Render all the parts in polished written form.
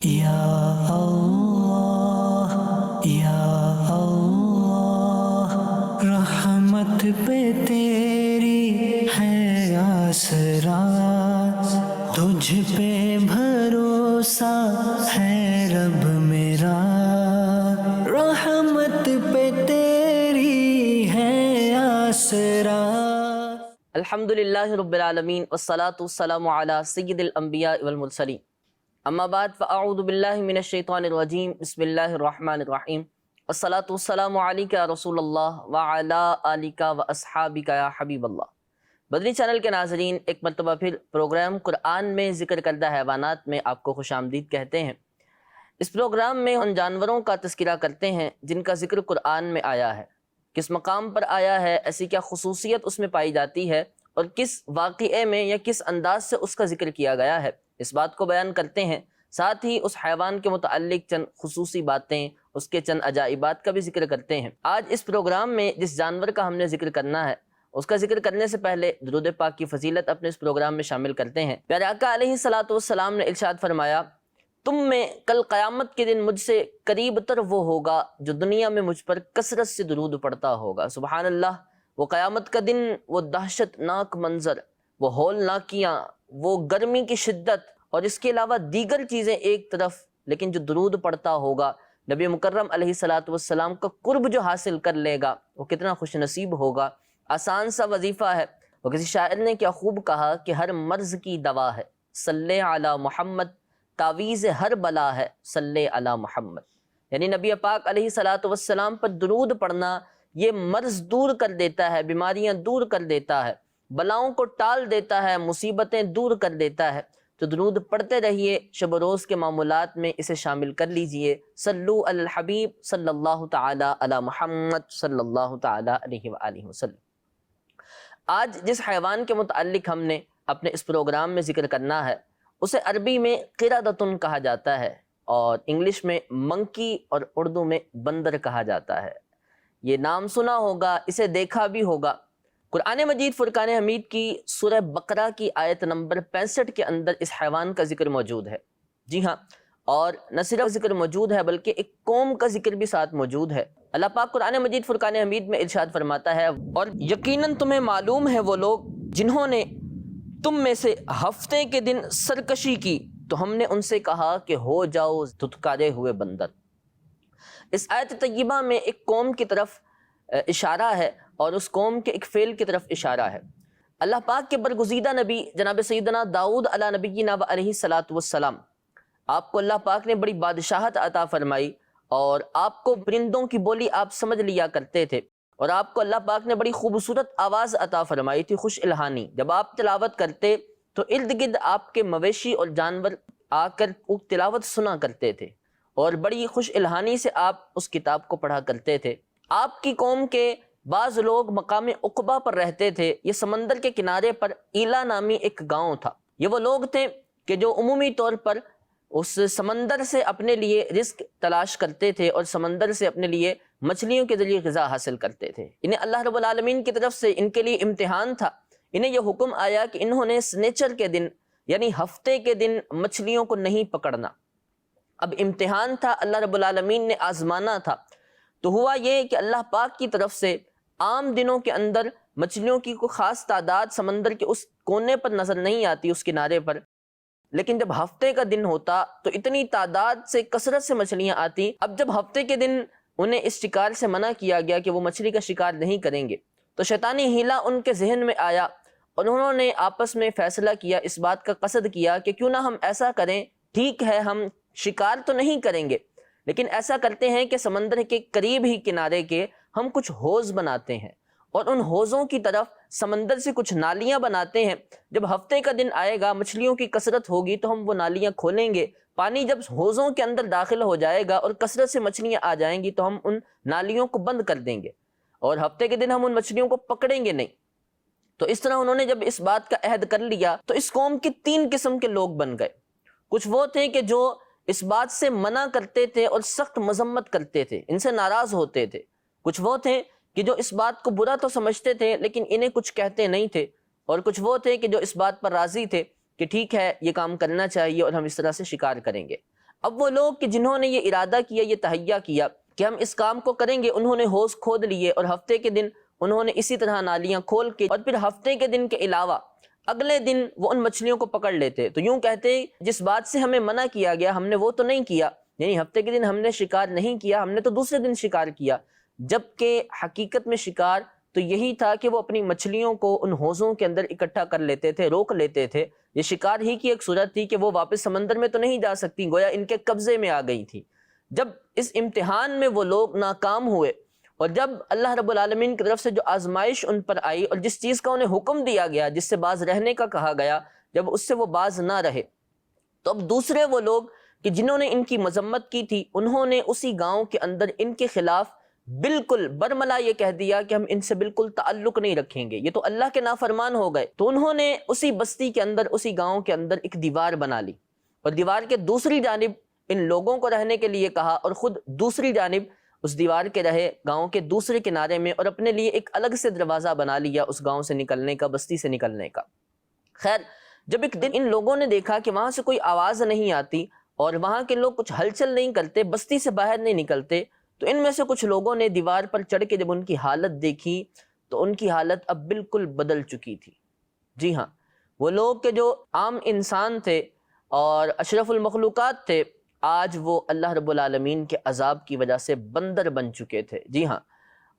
یا اللہ یا اللہ، رحمت پہ تیری ہے آسرا، تجھ پہ بھروسہ ہے رب میرا، رحمت پہ تیری ہے آسرا۔ الحمدللہ رب العالمین والصلاة والسلام علی سید الانبیاء والمرسلین، اما بعد فاعوذ باللہ من الشیطان الرجیم، بسم اللہ الرحمن الرحیم، والصلاة والسلام علیک یا رسول اللہ وعلی آلک واصحابک یا حبیب اللہ۔ بدری چینل کے ناظرین، ایک مرتبہ پھر پروگرام قرآن میں ذکر کردہ حیوانات میں آپ کو خوش آمدید کہتے ہیں۔ اس پروگرام میں ان جانوروں کا تذکرہ کرتے ہیں جن کا ذکر قرآن میں آیا ہے، کس مقام پر آیا ہے، ایسی کیا خصوصیت اس میں پائی جاتی ہے، اور کس واقعے میں یا کس انداز سے اس کا ذکر کیا گیا ہے، اس بات کو بیان کرتے ہیں۔ ساتھ ہی اس حیوان کے متعلق چند خصوصی باتیں، اس کے چند عجائبات کا بھی ذکر کرتے ہیں۔ آج اس پروگرام میں جس جانور کا ہم نے ذکر کرنا ہے، اس کا ذکر کرنے سے پہلے درود پاک کی فضیلت اپنے اس پروگرام میں شامل کرتے ہیں۔ پیارے آقا علیہ الصلوۃ والسلام نے ارشاد فرمایا، تم میں کل قیامت کے دن مجھ سے قریب تر وہ ہوگا جو دنیا میں مجھ پر کثرت سے درود پڑھتا ہوگا۔ سبحان اللہ، وہ قیامت کا دن، وہ دہشت ناک منظر، وہ ہولناکیاں، وہ گرمی کی شدت اور اس کے علاوہ دیگر چیزیں ایک طرف، لیکن جو درود پڑھتا ہوگا، نبی مکرم علیہ الصلوۃ والسلام کا قرب جو حاصل کر لے گا، وہ کتنا خوش نصیب ہوگا۔ آسان سا وظیفہ ہے۔ وہ کسی شاعر نے کیا خوب کہا کہ ہر مرض کی دوا ہے صلی علی محمد، تعویذ ہر بلا ہے صلی علی محمد۔ یعنی نبی پاک علیہ الصلوۃ والسلام پر درود پڑھنا یہ مرض دور کر دیتا ہے، بیماریاں دور کر دیتا ہے، بلاؤں کو ٹال دیتا ہے، مصیبتیں دور کر دیتا ہے۔ تو درود پڑھتے رہیے، شب و روز کے معمولات میں اسے شامل کر لیجئے۔ صلو علی الحبیب صلی اللہ تعالی علی محمد صلی اللہ تعالی علیہ وآلہ وسلم۔ آج جس حیوان کے متعلق ہم نے اپنے اس پروگرام میں ذکر کرنا ہے، اسے عربی میں قردۃن کہا جاتا ہے، اور انگلش میں منکی اور اردو میں بندر کہا جاتا ہے۔ یہ نام سنا ہوگا، اسے دیکھا بھی ہوگا۔ قرآن مجید فرقان حمید کی سورہ بقرہ کی آیت نمبر 65 کے اندر اس حیوان کا ذکر موجود ہے۔ جی ہاں، اور نہ صرف ذکر موجود ہے بلکہ ایک قوم کا ذکر بھی ساتھ موجود ہے۔ اللہ پاک قرآن مجید فرقان حمید میں ارشاد فرماتا ہے، اور یقیناً تمہیں معلوم ہے وہ لوگ جنہوں نے تم میں سے ہفتے کے دن سرکشی کی تو ہم نے ان سے کہا کہ ہو جاؤ دھتکارے ہوئے بندر۔ اس آیت طیبہ میں ایک قوم کی طرف اشارہ ہے، اور اس قوم کے ایک فعل کی طرف اشارہ ہے۔ اللہ پاک کے برگزیدہ نبی جناب سیدنا داؤد علی نبینا و علیہ الصلوۃ والسلام، آپ کو اللہ پاک نے بڑی بادشاہت عطا فرمائی، اور آپ کو پرندوں کی بولی آپ سمجھ لیا کرتے تھے، اور آپ کو اللہ پاک نے بڑی خوبصورت آواز عطا فرمائی تھی، خوش الہانی۔ جب آپ تلاوت کرتے تو ارد گرد آپ کے مویشی اور جانور آ کر تلاوت سنا کرتے تھے، اور بڑی خوش الہانی سے آپ اس کتاب کو پڑھا کرتے تھے۔ آپ کی قوم کے بعض لوگ مقام عقبہ پر رہتے تھے۔ یہ سمندر کے کنارے پر ایلا نامی ایک گاؤں تھا۔ یہ وہ لوگ تھے کہ جو عمومی طور پر اس سمندر سے اپنے لیے رزق تلاش کرتے تھے، اور سمندر سے اپنے لیے مچھلیوں کے ذریعے غذا حاصل کرتے تھے۔ انہیں اللہ رب العالمین کی طرف سے ان کے لیے امتحان تھا۔ انہیں یہ حکم آیا کہ انہوں نے سنیچر کے دن یعنی ہفتے کے دن مچھلیوں کو نہیں پکڑنا۔ اب امتحان تھا، اللہ رب العالمین نے آزمانا تھا۔ تو ہوا یہ کہ اللہ پاک کی طرف سے عام دنوں کے اندر مچھلیوں کی کوئی خاص تعداد سمندر کے اس کونے پر نظر نہیں آتی، اس کنارے پر، لیکن جب ہفتے کا دن ہوتا تو اتنی تعداد سے کثرت سے مچھلیاں آتی۔ اب جب ہفتے کے دن انہیں اس شکار سے منع کیا گیا کہ وہ مچھلی کا شکار نہیں کریں گے، تو شیطانی ہیلا ان کے ذہن میں آیا، اور انہوں نے آپس میں فیصلہ کیا، اس بات کا قصد کیا کہ کیوں نہ ہم ایسا کریں، ٹھیک ہے ہم شکار تو نہیں کریں گے، لیکن ایسا کرتے ہیں کہ سمندر کے قریب ہی کنارے کے ہم کچھ حوض بناتے ہیں، اور ان حوضوں کی طرف سمندر سے کچھ نالیاں بناتے ہیں۔ جب ہفتے کا دن آئے گا، مچھلیوں کی کثرت ہوگی تو ہم وہ نالیاں کھولیں گے، پانی جب حوضوں کے اندر داخل ہو جائے گا اور کثرت سے مچھلیاں آ جائیں گی تو ہم ان نالیوں کو بند کر دیں گے، اور ہفتے کے دن ہم ان مچھلیوں کو پکڑیں گے نہیں۔ تو اس طرح انہوں نے جب اس بات کا عہد کر لیا تو اس قوم کی 3 قسم کے لوگ بن گئے۔ کچھ وہ تھے کہ جو اس بات سے منع کرتے تھے اور سخت مذمت کرتے تھے، ان سے ناراض ہوتے تھے۔ کچھ وہ تھے کہ جو اس بات کو برا تو سمجھتے تھے لیکن انہیں کچھ کہتے نہیں تھے، اور کچھ وہ تھے کہ جو اس بات پر راضی تھے کہ ٹھیک ہے یہ کام کرنا چاہیے اور ہم اس طرح سے شکار کریں گے۔ اب وہ لوگ کہ جنہوں نے یہ ارادہ کیا، یہ تہیہ کیا کہ ہم اس کام کو کریں گے، انہوں نے حوض کھود لیے اور ہفتے کے دن انہوں نے اسی طرح نالیاں کھول کے، اور پھر ہفتے کے دن کے علاوہ اگلے دن وہ ان مچھلیوں کو پکڑ لیتے، تو یوں کہتے جس بات سے ہمیں منع کیا گیا ہم نے وہ تو نہیں کیا، یعنی ہفتے کے دن ہم نے شکار نہیں کیا، ہم نے تو دوسرے دن شکار کیا، جبکہ حقیقت میں شکار تو یہی تھا کہ وہ اپنی مچھلیوں کو ان حوضوں کے اندر اکٹھا کر لیتے تھے، روک لیتے تھے۔ یہ شکار ہی کی ایک صورت تھی کہ وہ واپس سمندر میں تو نہیں جا سکتی، گویا ان کے قبضے میں آ گئی تھی۔ جب اس امتحان میں وہ لوگ ناکام ہوئے، اور جب اللہ رب العالمین کی طرف سے جو آزمائش ان پر آئی اور جس چیز کا انہیں حکم دیا گیا، جس سے باز رہنے کا کہا گیا، جب اس سے وہ باز نہ رہے، تو اب دوسرے وہ لوگ کہ جنہوں نے ان کی مذمت کی تھی، انہوں نے اسی گاؤں کے اندر ان کے خلاف بالکل برملا یہ کہہ دیا کہ ہم ان سے بالکل تعلق نہیں رکھیں گے، یہ تو اللہ کے نافرمان ہو گئے۔ تو انہوں نے اسی بستی کے اندر، اسی گاؤں کے اندر ایک دیوار بنا لی، اور دیوار کے دوسری جانب ان لوگوں کو رہنے کے لیے کہا، اور خود دوسری جانب اس دیوار کے رہے گاؤں کے دوسرے کنارے میں، اور اپنے لیے ایک الگ سے دروازہ بنا لیا اس گاؤں سے نکلنے کا، بستی سے نکلنے کا۔ خیر، جب ایک دن ان لوگوں نے دیکھا کہ وہاں سے کوئی آواز نہیں آتی اور وہاں کے لوگ کچھ ہلچل نہیں کرتے، بستی سے باہر نہیں نکلتے، تو ان میں سے کچھ لوگوں نے دیوار پر چڑھ کے جب ان کی حالت دیکھی تو ان کی حالت اب بالکل بدل چکی تھی۔ جی ہاں، وہ لوگ کہ جو عام انسان تھے اور اشرف المخلوقات تھے، آج وہ اللہ رب العالمین کے عذاب کی وجہ سے بندر بن چکے تھے۔ جی ہاں،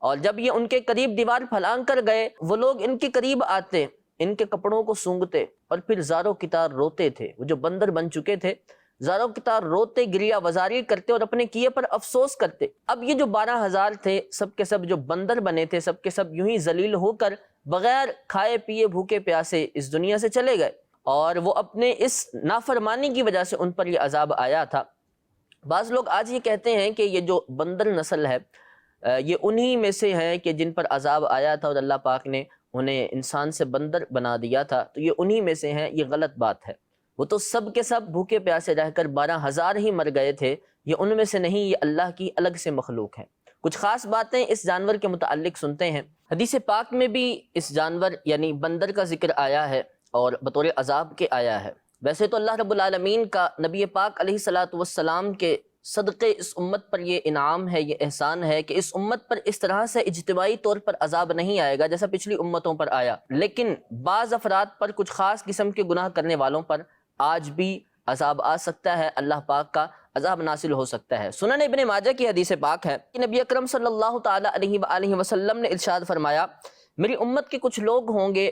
اور جب یہ ان کے قریب دیوار پھلانگ کر گئے، وہ لوگ ان کے قریب آتے، ان کے کپڑوں کو سونگھتے اور پھر زاروں کی طرح روتے تھے۔ وہ جو بندر بن چکے تھے زاروں کی طرح روتے، گریہ وزاری کرتے اور اپنے کیے پر افسوس کرتے۔ اب یہ جو 12,000 تھے، سب کے سب جو بندر بنے تھے، سب کے سب یوں ہی ذلیل ہو کر بغیر کھائے پیے بھوکے پیاسے اس دنیا سے چلے گئے، اور وہ اپنے اس نافرمانی کی وجہ سے ان پر یہ عذاب آیا تھا۔ بعض لوگ آج یہ کہتے ہیں کہ یہ جو بندر نسل ہے، یہ انہی میں سے ہیں کہ جن پر عذاب آیا تھا اور اللہ پاک نے انہیں انسان سے بندر بنا دیا تھا، تو یہ انہی میں سے ہیں۔ یہ غلط بات ہے، وہ تو سب کے سب بھوکے پیاسے رہ کر 12,000 ہی مر گئے تھے، یہ ان میں سے نہیں، یہ اللہ کی الگ سے مخلوق ہیں۔ کچھ خاص باتیں اس جانور کے متعلق سنتے ہیں۔ حدیث پاک میں بھی اس جانور یعنی بندر کا ذکر آیا ہے اور بطور عذاب کے آیا ہے۔ ویسے تو اللہ رب العالمین کا نبی پاک علیہ الصلاۃ والسلام کے صدقے اس امت پر یہ انعام ہے، یہ احسان ہے کہ اس امت پر اس طرح سے اجتماعی طور پر عذاب نہیں آئے گا جیسا پچھلی امتوں پر آیا، لیکن بعض افراد پر، کچھ خاص قسم کے گناہ کرنے والوں پر آج بھی عذاب آ سکتا ہے، اللہ پاک کا عذاب نازل ہو سکتا ہے۔ سنن ابن ماجہ کی حدیث پاک ہے کہ نبی اکرم صلی اللہ تعالی علیہ وآلہ وسلم نے ارشاد فرمایا، میری امت کے کچھ لوگ ہوں گے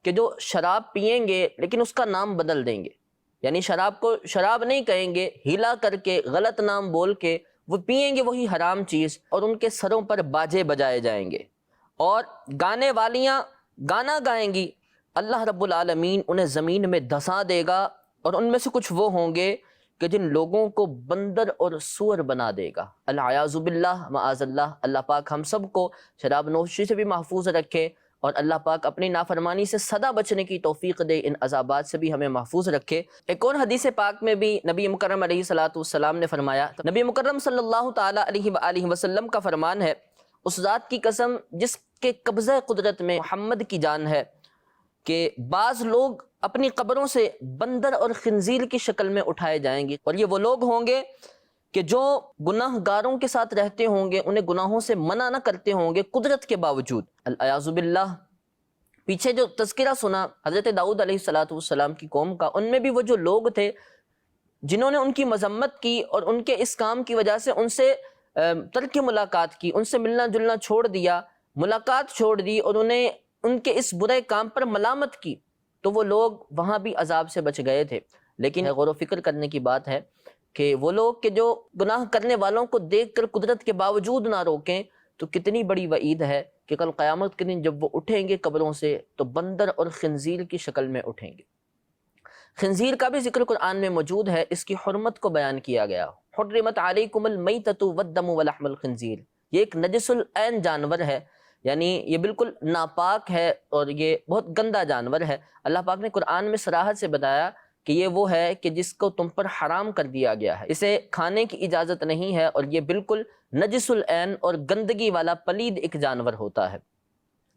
کہ جو شراب پئیں گے لیکن اس کا نام بدل دیں گے، یعنی شراب کو شراب نہیں کہیں گے، ہیلا کر کے، غلط نام بول کے وہ پئیں گے وہی حرام چیز، اور ان کے سروں پر باجے بجائے جائیں گے، اور گانے والیاں گانا گائیں گی، اللہ رب العالمین انہیں زمین میں دھسا دے گا، اور ان میں سے کچھ وہ ہوں گے کہ جن لوگوں کو بندر اور سور بنا دے گا۔ العیاذ باللہ، معاذ اللہ، اللہ پاک ہم سب کو شراب نوشی سے بھی محفوظ رکھے، اور اللہ پاک اپنی نافرمانی سے سدا بچنے کی توفیق دے، ان عذابات سے بھی ہمیں محفوظ رکھے۔ ایک اور حدیث پاک میں بھی نبی مکرم علیہ الصلوۃ والسلام نے فرمایا، نبی مکرم صلی اللہ تعالی علیہ وآلہ وسلم کا فرمان ہے، اس ذات کی قسم جس کے قبضہ قدرت میں محمد کی جان ہے، کہ بعض لوگ اپنی قبروں سے بندر اور خنزیر کی شکل میں اٹھائے جائیں گے، اور یہ وہ لوگ ہوں گے کہ جو گناہ گاروں کے ساتھ رہتے ہوں گے، انہیں گناہوں سے منع نہ کرتے ہوں گے قدرت کے باوجود۔ العیاذ باللہ، پیچھے جو تذکرہ سنا حضرت داؤد علیہ الصلوۃ والسلام کی قوم کا، ان میں بھی وہ جو لوگ تھے جنہوں نے ان کی مذمت کی اور ان کے اس کام کی وجہ سے ان سے ترک ملاقات کی، ان سے ملنا جلنا چھوڑ دیا، ملاقات چھوڑ دی، اور انہیں ان کے اس برے کام پر ملامت کی، تو وہ لوگ وہاں بھی عذاب سے بچ گئے تھے۔ لیکن غور و فکر کرنے کی بات ہے کہ وہ لوگ کہ جو گناہ کرنے والوں کو دیکھ کر قدرت کے باوجود نہ روکیں، تو کتنی بڑی وعید ہے کہ کل قیامت کے دن جب وہ اٹھیں گے قبروں سے تو بندر اور خنزیر کی شکل میں اٹھیں گے۔ خنزیر کا بھی ذکر قرآن میں موجود ہے، اس کی حرمت کو بیان کیا گیا، حرمت علیکم المیتۃ والدم ولحم الخنزیر، یہ ایک نجس العین جانور ہے، یعنی یہ بالکل ناپاک ہے اور یہ بہت گندا جانور ہے۔ اللہ پاک نے قرآن میں صراحت سے بتایا کہ یہ وہ ہے کہ جس کو تم پر حرام کر دیا گیا ہے، اسے کھانے کی اجازت نہیں ہے، اور یہ بالکل نجس العین اور گندگی والا پلید ایک جانور ہوتا ہے۔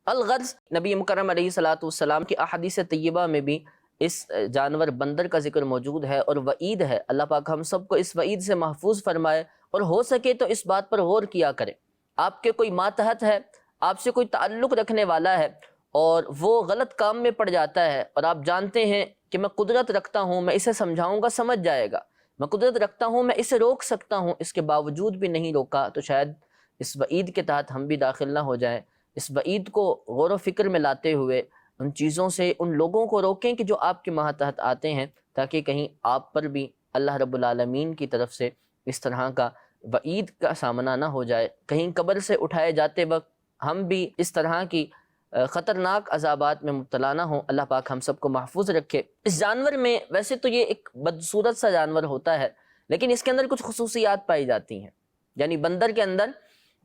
الغرض، نبی مکرم علیہ الصلوۃ والسلام کی احادیث طیبہ میں بھی اس جانور بندر کا ذکر موجود ہے اور وعید ہے۔ اللہ پاک ہم سب کو اس وعید سے محفوظ فرمائے، اور ہو سکے تو اس بات پر غور کیا کریں۔ آپ کے کوئی ماتحت ہے، آپ سے کوئی تعلق رکھنے والا ہے، اور وہ غلط کام میں پڑ جاتا ہے، اور آپ جانتے ہیں کہ میں قدرت رکھتا ہوں، میں اسے سمجھاؤں گا سمجھ جائے گا، میں قدرت رکھتا ہوں، میں اسے روک سکتا ہوں، اس کے باوجود بھی نہیں روکا، تو شاید اس وعید کے تحت ہم بھی داخل نہ ہو جائیں۔ اس وعید کو غور و فکر میں لاتے ہوئے ان چیزوں سے ان لوگوں کو روکیں کہ جو آپ کے ماتحت آتے ہیں، تاکہ کہیں آپ پر بھی اللہ رب العالمین کی طرف سے اس طرح کا وعید کا سامنا نہ ہو جائے، کہیں قبر سے اٹھائے جاتے وقت ہم بھی اس طرح کی خطرناک عذابات میں مبتلا نہ ہوں۔ اللہ پاک ہم سب کو محفوظ رکھے۔ اس جانور میں ویسے تو یہ ایک بدصورت سا جانور ہوتا ہے، لیکن اس کے اندر کچھ خصوصیات پائی جاتی ہیں، یعنی بندر کے اندر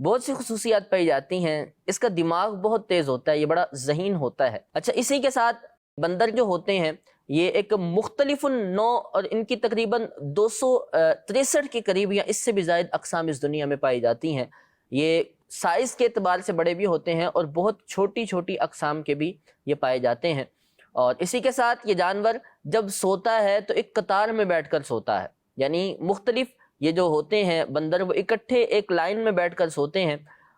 بہت سی خصوصیات پائی جاتی ہیں۔ اس کا دماغ بہت تیز ہوتا ہے، یہ بڑا ذہین ہوتا ہے۔ اچھا، اسی کے ساتھ بندر جو ہوتے ہیں یہ ایک مختلف نوع، اور ان کی تقریباً 263 کے قریب یا اس سے بھی زائد اقسام اس دنیا میں پائی جاتی ہیں۔ یہ سائز کے اعتبار سے بڑے بھی ہوتے ہیں، اور بہت چھوٹی چھوٹی اقسام کے بھی یہ پائے جاتے ہیں۔ اور اسی کے ساتھ یہ جانور جب سوتا ہے تو ایک قطار میں بیٹھ کر سوتا ہے، یعنی مختلف یہ جو ہوتے ہیں بندر وہ اکٹھے ایک لائن میں بیٹھ کر سوتے ہیں،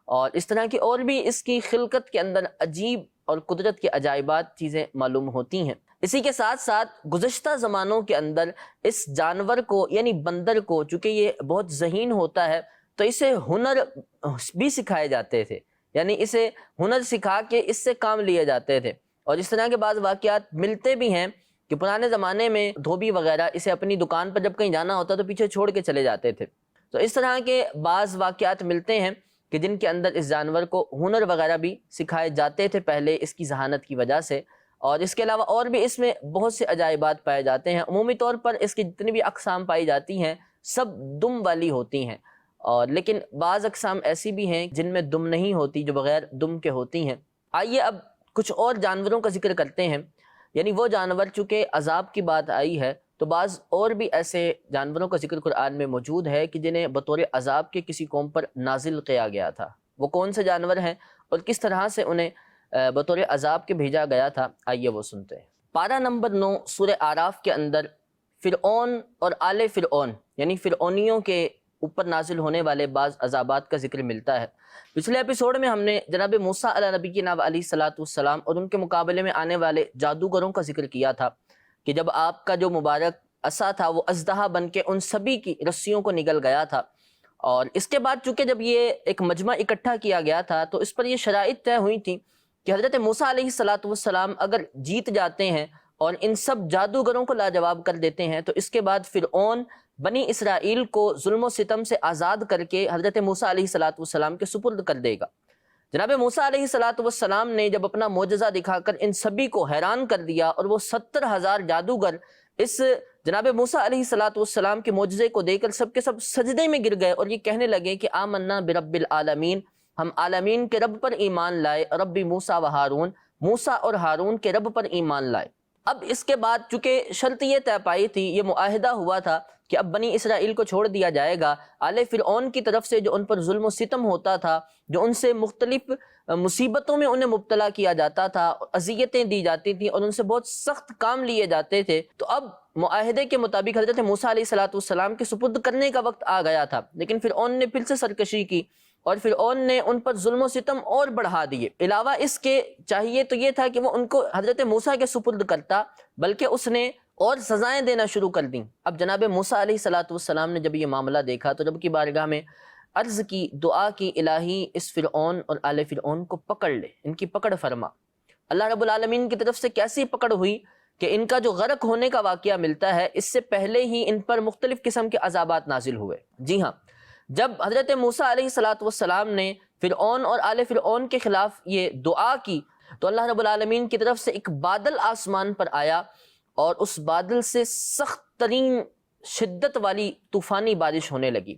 اور اس طرح کی اور بھی اس کی خلقت کے اندر عجیب اور قدرت کے عجائبات چیزیں معلوم ہوتی ہیں۔ اسی کے ساتھ ساتھ گزشتہ زمانوں کے اندر اس جانور کو یعنی بندر کو، چونکہ یہ بہت ذہین ہوتا ہے، تو اسے ہنر بھی سکھائے جاتے تھے، یعنی اسے ہنر سکھا کے اس سے کام لیے جاتے تھے۔ اور اس طرح کے بعض واقعات ملتے بھی ہیں کہ پرانے زمانے میں دھوبی وغیرہ اسے اپنی دکان پر جب کہیں جانا ہوتا تو پیچھے چھوڑ کے چلے جاتے تھے۔ تو اس طرح کے بعض واقعات ملتے ہیں کہ جن کے اندر اس جانور کو ہنر وغیرہ بھی سکھائے جاتے تھے پہلے، اس کی ذہانت کی وجہ سے۔ اور اس کے علاوہ اور بھی اس میں بہت سے عجائبات پائے جاتے ہیں۔ عمومی طور پر اس کی جتنی بھی اقسام پائی جاتی ہیں سب دم والی ہوتی ہیں، اور لیکن بعض اقسام ایسی بھی ہیں جن میں دم نہیں ہوتی، جو بغیر دم کے ہوتی ہیں۔ آئیے اب کچھ اور جانوروں کا ذکر کرتے ہیں، یعنی وہ جانور، چونکہ عذاب کی بات آئی ہے تو بعض اور بھی ایسے جانوروں کا ذکر قرآن میں موجود ہے کہ جنہیں بطور عذاب کے کسی قوم پر نازل کیا گیا تھا۔ وہ کون سے جانور ہیں اور کس طرح سے انہیں بطور عذاب کے بھیجا گیا تھا، آئیے وہ سنتے ہیں۔ پارہ نمبر 9 سورہ اعراف کے اندر فرعون اور آل فرعون یعنی فرعونیوں کے اوپر نازل ہونے والے بعض عذابات کا ذکر ملتا ہے۔ پچھلے ایپیسوڈ میں ہم نے جناب موسیٰ علیہ نبینا علیہ الصلوۃ والسلام اور ان کے مقابلے میں آنے والے جادوگروں کا ذکر کیا تھا کہ جب آپ کا جو مبارک عصا تھا وہ اژدہا بن کے ان سبھی کی رسیوں کو نگل گیا تھا، اور اس کے بعد چونکہ جب یہ ایک مجمع اکٹھا کیا گیا تھا تو اس پر یہ شرائط طے ہوئی تھی کہ حضرت موسیٰ علیہ الصلوۃ والسلام اگر جیت جاتے ہیں اور ان سب جادوگروں کو لاجواب کر دیتے ہیں تو اس کے بعد فرعون بنی اسرائیل کو ظلم و ستم سے آزاد کر کے حضرت موسیٰ علیہ الصلوۃ والسلام کے سپرد کر دے گا۔ جناب موسیٰ علیہ الصلوۃ والسلام نے جب اپنا معجزہ دکھا کر ان سبھی کو حیران کر دیا، اور وہ 70,000 جادوگر اس جناب موسیٰ علیہ الصلوۃ والسلام کے معجزے کو دیکھ کر سب کے سب سجدے میں گر گئے اور یہ کہنے لگے کہ آمنا برب العالمین، ہم عالمین کے رب پر ایمان لائے، رب موسیٰ و ہارون، موسیٰ اور ہارون کے رب پر ایمان لائے۔ اب اس کے بعد چونکہ شرط یہ طے پائی تھی، یہ معاہدہ ہوا تھا کہ اب بنی اسرائیل کو چھوڑ دیا جائے گا، آل فرعون کی طرف سے جو ان پر ظلم و ستم ہوتا تھا، جو ان سے مختلف مصیبتوں میں انہیں مبتلا کیا جاتا تھا، اذیتیں دی جاتی تھیں اور ان سے بہت سخت کام لیے جاتے تھے، تو اب معاہدے کے مطابق حضرت موسیٰ علیہ الصلوۃ والسلام کے سپرد کرنے کا وقت آ گیا تھا، لیکن فرعون نے پھر سے سرکشی کی اور فرعون نے ان پر ظلم و ستم اور بڑھا دیے۔ علاوہ اس کے چاہیے تو یہ تھا کہ وہ ان کو حضرت موسیٰ کے سپرد کرتا، بلکہ اس نے اور سزائیں دینا شروع کر دیں۔ اب جناب موسیٰ علیہ الصلوۃ والسلام نے جب یہ معاملہ دیکھا تو رب کی بارگاہ میں عرض کی، دعا کی، الہی اس فرعون اور آل فرعون کو پکڑ لے، ان کی پکڑ فرما۔ اللہ رب العالمین کی طرف سے کیسی پکڑ ہوئی کہ ان کا جو غرق ہونے کا واقعہ ملتا ہے اس سے پہلے ہی ان پر مختلف قسم کے عذابات نازل ہوئے۔ جی ہاں، جب حضرت موسیٰ علیہ الصلوۃ والسلام نے فرعون اور آل فرعون کے خلاف یہ دعا کی تو اللہ رب العالمین کی طرف سے ایک بادل آسمان پر آیا، اور اس بادل سے سخت ترین شدت والی طوفانی بارش ہونے لگی،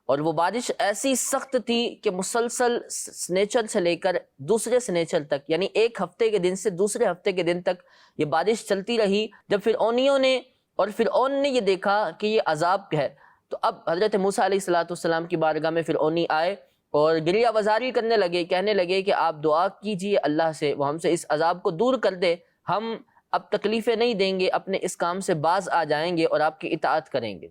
اور وہ بارش ایسی سخت تھی کہ مسلسل سنیچر سے لے کر دوسرے سنیچر تک، یعنی ایک ہفتے کے دن سے دوسرے ہفتے کے دن تک یہ بارش چلتی رہی۔ جب فرعونیوں نے اور فرعون نے یہ دیکھا کہ یہ عذاب ہے تو اب حضرت موسیٰ علیہ الصلوۃ والسلام کی بارگاہ میں فرعونی آئے اور گریہ وزاری کرنے لگے، کہنے لگے کہ آپ دعا کیجئے اللہ سے، وہ ہم سے اس عذاب کو دور کر دے، ہم اب تکلیفیں نہیں دیں گے، اپنے اس کام سے باز آ جائیں گے اور آپ کی اطاعت کریں گے۔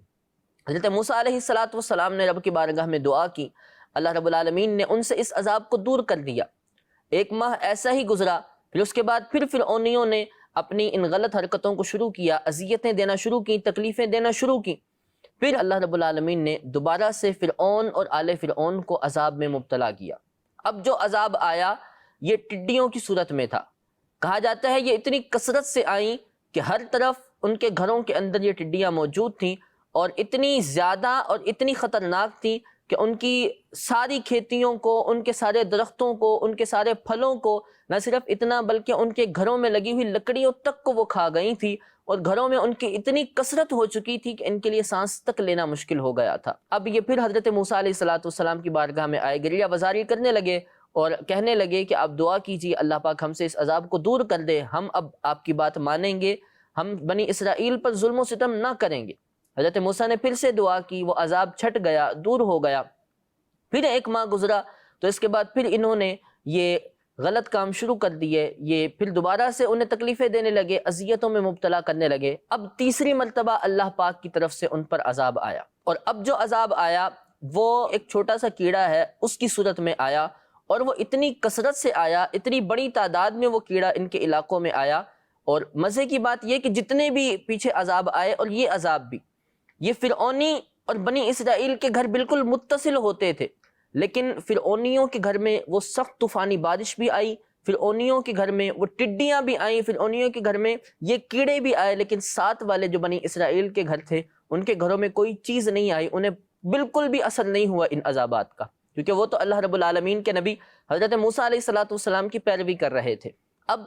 حضرت موسیٰ علیہ السلام نے رب کی بارگاہ میں دعا کی، اللہ رب العالمین نے ان سے اس عذاب کو دور کر دیا۔ 1 ماہ ایسا ہی گزرا، پھر اس کے بعد پھر فرعونیوں نے اپنی ان غلط حرکتوں کو شروع کیا، اذیتیں دینا شروع کی، تکلیفیں دینا شروع کی۔ پھر اللہ رب العالمین نے دوبارہ سے فرعون اور آل فرعون کو عذاب میں مبتلا کیا۔ اب جو عذاب آیا یہ ٹڈیوں کی صورت میں تھا۔ کہا جاتا ہے یہ اتنی کثرت سے آئیں کہ ہر طرف ان کے گھروں کے اندر یہ ٹڈیاں موجود تھیں، اور اتنی زیادہ اور اتنی خطرناک تھیں کہ ان کی ساری کھیتیوں کو، ان کے سارے درختوں کو، ان کے سارے پھلوں کو، نہ صرف اتنا بلکہ ان کے گھروں میں لگی ہوئی لکڑیوں تک کو وہ کھا گئی تھی، اور گھروں میں ان کی اتنی کثرت ہو چکی تھی کہ ان کے لیے سانس تک لینا مشکل ہو گیا تھا۔ اب یہ پھر حضرت موسیٰ علیہ السلام کی بارگاہ میں آئے، گریہ وزاری کرنے لگے اور کہنے لگے کہ آپ دعا کیجیے اللہ پاک ہم سے اس عذاب کو دور کر دے، ہم اب آپ کی بات مانیں گے، ہم بنی اسرائیل پر ظلم و ستم نہ کریں گے۔ حضرت موسیٰ نے پھر سے دعا کی، وہ عذاب چھٹ گیا، دور ہو گیا۔ پھر 1 ماہ گزرا تو اس کے بعد پھر انہوں نے یہ غلط کام شروع کر دیے، یہ پھر دوبارہ سے انہیں تکلیفیں دینے لگے، اذیتوں میں مبتلا کرنے لگے۔ اب تیسری مرتبہ اللہ پاک کی طرف سے ان پر عذاب آیا، اور اب جو عذاب آیا وہ ایک چھوٹا سا کیڑا ہے اس کی صورت میں آیا، اور وہ اتنی کثرت سے آیا، اتنی بڑی تعداد میں وہ کیڑا ان کے علاقوں میں آیا۔ اور مزے کی بات یہ کہ جتنے بھی پیچھے عذاب آئے اور یہ عذاب بھی، یہ فرعونی اور بنی اسرائیل کے گھر بالکل متصل ہوتے تھے، لیکن فرعونیوں کے گھر میں وہ سخت طوفانی بارش بھی آئی، فرعونیوں کے گھر میں وہ ٹڈیاں بھی آئیں، فرعونیوں کے گھر میں یہ کیڑے بھی آئے، لیکن ساتھ والے جو بنی اسرائیل کے گھر تھے ان کے گھروں میں کوئی چیز نہیں آئی، انہیں بالکل بھی اثر نہیں ہوا ان عذابات کا، کیونکہ وہ تو اللہ رب العالمین کے نبی حضرت موسیٰ علیہ السلام کی پیروی کر رہے تھے۔ اب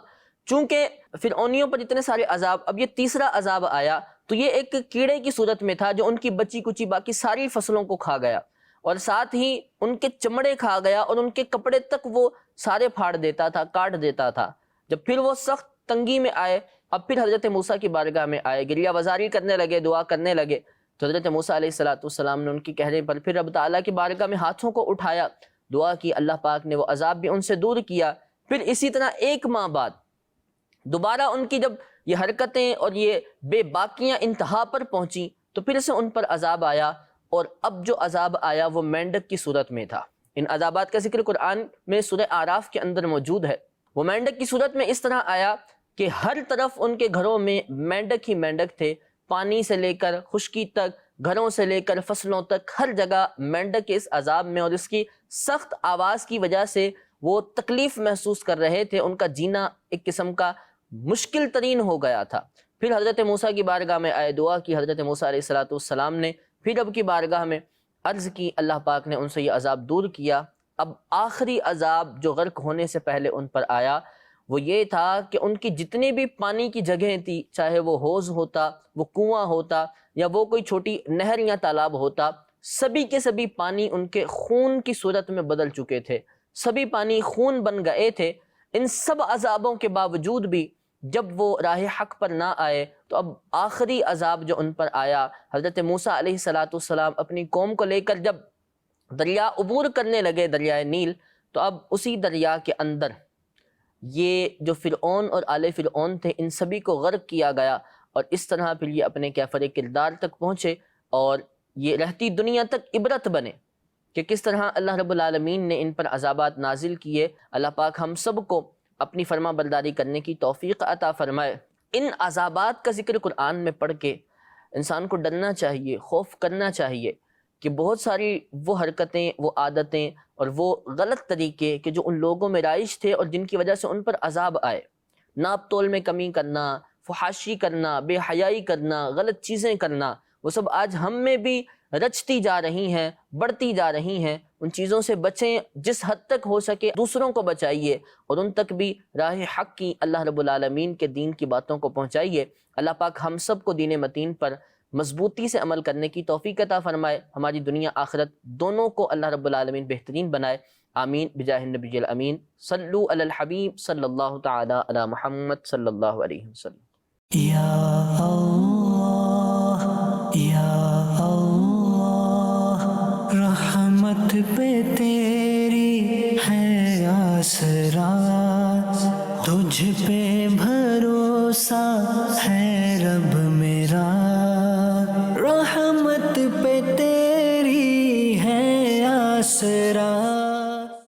چونکہ فرعونیوں پر اتنے سارے عذاب، اب یہ تیسرا عذاب آیا تو یہ ایک کیڑے کی صورت میں تھا جو ان کی بچی کچی باقی ساری فصلوں کو کھا گیا، اور ساتھ ہی ان کے چمڑے کھا گیا، اور ان کے کپڑے تک وہ سارے پھاڑ دیتا تھا، کاٹ دیتا تھا۔ جب پھر وہ سخت تنگی میں آئے، اب پھر حضرت موسیٰ کی بارگاہ میں آئے، گریہ وزاری کرنے لگے، دعا کرنے لگے، تو حضرت موسیٰ علیہ السلام نے ان کی کہنے پر پھر رب تعالیٰ کی بارگاہ میں ہاتھوں کو اٹھایا، دعا کی، اللہ پاک نے وہ عذاب بھی ان سے دور کیا۔ پھر اسی طرح 1 ماہ بعد دوبارہ ان کی جب یہ حرکتیں اور یہ بے باکیاں انتہا پر پہنچی تو پھر سے ان پر عذاب آیا، اور اب جو عذاب آیا وہ مینڈک کی صورت میں تھا۔ ان عذابات کا ذکر قرآن میں سورہ اعراف کے اندر موجود ہے۔ وہ مینڈک کی صورت میں اس طرح آیا کہ ہر طرف ان کے گھروں میں مینڈک ہی مینڈک تھے، پانی سے لے کر خشکی تک، گھروں سے لے کر فصلوں تک، ہر جگہ مینڈک کے اس عذاب میں اور اس کی سخت آواز کی وجہ سے وہ تکلیف محسوس کر رہے تھے، ان کا جینا ایک قسم کا مشکل ترین ہو گیا تھا۔ پھر حضرت موسیٰ کی بارگاہ میں آئے، دعا کی، حضرت موسیٰ علیہ السلام نے پھر رب کی بارگاہ میں عرض کی، اللہ پاک نے ان سے یہ عذاب دور کیا۔ اب آخری عذاب جو غرق ہونے سے پہلے ان پر آیا وہ یہ تھا کہ ان کی جتنی بھی پانی کی جگہیں تھی، چاہے وہ حوض ہوتا، وہ کنواں ہوتا، یا وہ کوئی چھوٹی نہر یا تالاب ہوتا، سبھی کے سبھی پانی ان کے خون کی صورت میں بدل چکے تھے، سبھی پانی خون بن گئے تھے۔ ان سب عذابوں کے باوجود بھی جب وہ راہ حق پر نہ آئے تو اب آخری عذاب جو ان پر آیا، حضرت موسیٰ علیہ السلام اپنی قوم کو لے کر جب دریا عبور کرنے لگے، دریائے نیل، تو اب اسی دریا کے اندر یہ جو فرعون اور آل فرعون تھے ان سبھی کو غرق کیا گیا، اور اس طرح پھر یہ اپنے کیفر کردار تک پہنچے، اور یہ رہتی دنیا تک عبرت بنے کہ کس طرح اللہ رب العالمین نے ان پر عذابات نازل کیے۔ اللہ پاک ہم سب کو اپنی فرما برداری کرنے کی توفیق عطا فرمائے۔ ان عذابات کا ذکر قرآن میں پڑھ کے انسان کو ڈرنا چاہیے، خوف کرنا چاہیے کہ بہت ساری وہ حرکتیں، وہ عادتیں اور وہ غلط طریقے کہ جو ان لوگوں میں رائج تھے اور جن کی وجہ سے ان پر عذاب آئے، ناپ تول میں کمی کرنا، فحاشی کرنا، بے حیائی کرنا، غلط چیزیں کرنا، وہ سب آج ہم میں بھی رچتی جا رہی ہیں، بڑھتی جا رہی ہیں۔ ان چیزوں سے بچیں، جس حد تک ہو سکے دوسروں کو بچائیے، اور ان تک بھی راہ حق کی، اللہ رب العالمین کے دین کی باتوں کو پہنچائیے۔ اللہ پاک ہم سب کو دین متین پر مضبوطی سے عمل کرنے کی توفیق عطا فرمائے، ہماری دنیا آخرت دونوں کو اللہ رب العالمین بہترین بنائے، آمین بجاہ النبی الامین۔ صلو علی الحبیب صلی اللہ تعالی علی محمد صلی اللہ علیہ وسلم۔ یا اللہ یا اللہ، رحمت پہ تیری ہے آسرا، تجھ پہ بھروسہ آسرا